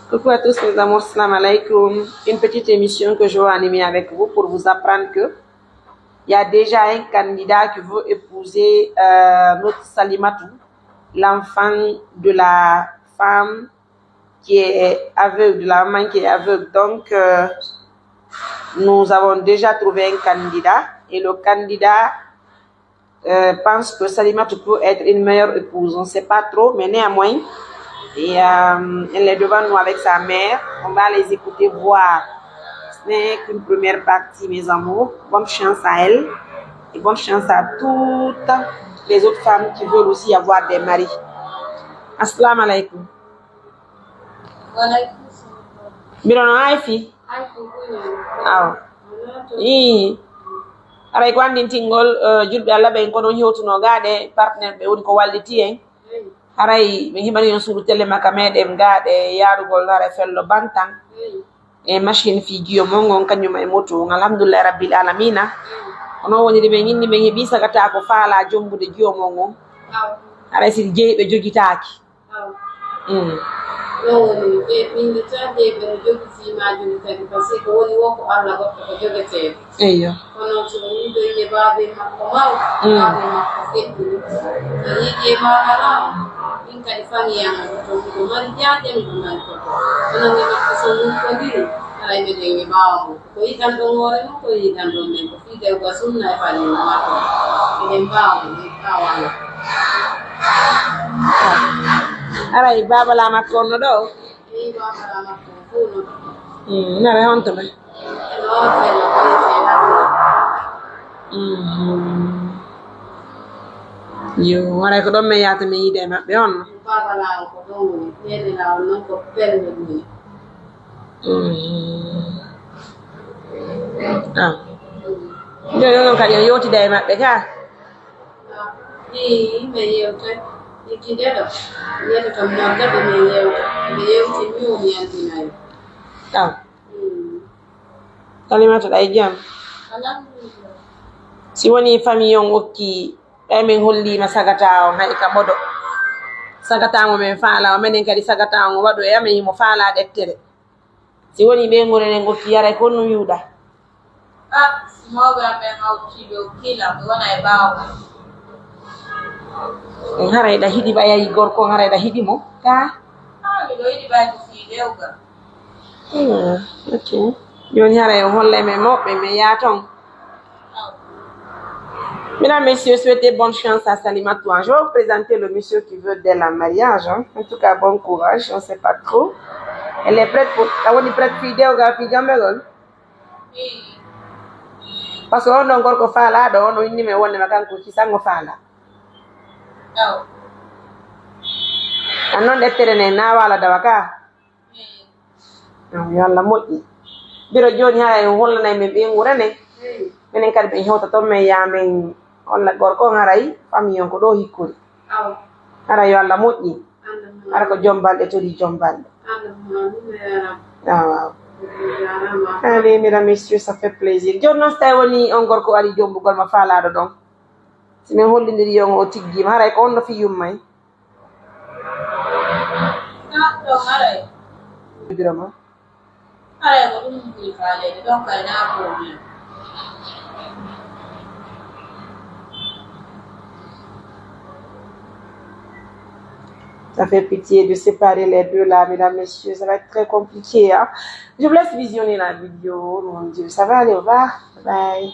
Coucou à tous mes amours, salam alaikum. Une petite émission que je vais animer avec vous pour vous apprendre que il y a déjà un candidat qui veut épouser notre Salimatou, l'enfant de la femme qui est aveugle, de la maman qui est aveugle. Donc, nous avons déjà trouvé un candidat et le candidat pense que Salimatou peut être une meilleure épouse. On ne sait pas trop, mais néanmoins, et elle est devant nous avec sa mère. On va les écouter voir. Ce n'est qu'une première partie, mes amours. Bonne chance à elle et bonne chance à toutes les autres femmes qui veulent aussi avoir des maris. Assalamu alaikum. Birono aifi. Aw. Aray ko andin tingol julbe Allah be ko don hewtuno gaade partenaire be woni ko walliti en. Haray mi hibani on suru tele maka medem gaade yarugol hare fello bantan e machine fi jiyo mongon kanyuma e moto alhamdulillah rabbil alamina ono woni be nyindi be hebi sagata ko faala jombude jiyo mongon haray si jeybe jogitaaki woni e binde tande be jogi si majuni tagi parce que woni woko Allah goddo ko jogete eyo kono so ni do ye baabe makko maw baabe makko feddi ni ye baala in kadi fangi yang to mari jaade mi man ko kono ni makko so ni ko diri ay be de baamu ko yidan do ngore no ko yidan do men ko fi de ko sunna e fani makko eden baamu ni awala aray baba la makko no do baba la makko funo na re honto be yo aray ko don me yaata me yide mabbe on baba la ko don ni la non ko pelle ni yo kadi yoti day mabbe ka me yewte ikidero yeto tam nodda be me yewte be yewti mi o mi antinayo Salimatu day jam alhamdulillah si woni famille on wokki min holli ma sagata on hay ka modo sagata mo men faala o menen kadi sagata on wado e amen mo faala dettere si woni be ngore ne ngokki yare ko no yuda mo ga be hawti do kila do wona e baawo en haray da hidi ba yayi gorko haray da hidi mo ka mi do yidi ba ci dewga okay yoni haray on holle me mobbe me yaton. Mesdames, messieurs, souhaitez bonne chance à Salimatou. Je vais vous présenter le monsieur qui veut d'elle en mariage. En tout cas, bon courage. On ne sait pas trop. Elle est prête pour... Elle est prête pour fidèle au gars, fidèle. Parce qu'on a encore fait là, on a une numéro, on a encore qui s'en fait là. Non, d'être terrain, n'a pas la davaka. Non, il y a la moti. Biro Johnny a eu un na me bien urane. Menen kadi be hewta to me yamen on la gorko ngaray famille ko do hikuri ara yo Allah moƴƴi ara ko jombalde tori jombalde allez mesdames messieurs ça fait plaisir jonno sta woni on gorko ari jombugol ma faalaado don si men hollindiri yo o tiggima haray ko on no fi yummay do ngaray dirama haray ko dum fi faale donc ay na ko Ça fait pitié de séparer les deux là, mesdames, messieurs. Ça va être très compliqué. Hein? Je vous laisse visionner la vidéo. Mon Dieu, ça va aller au revoir. Bye.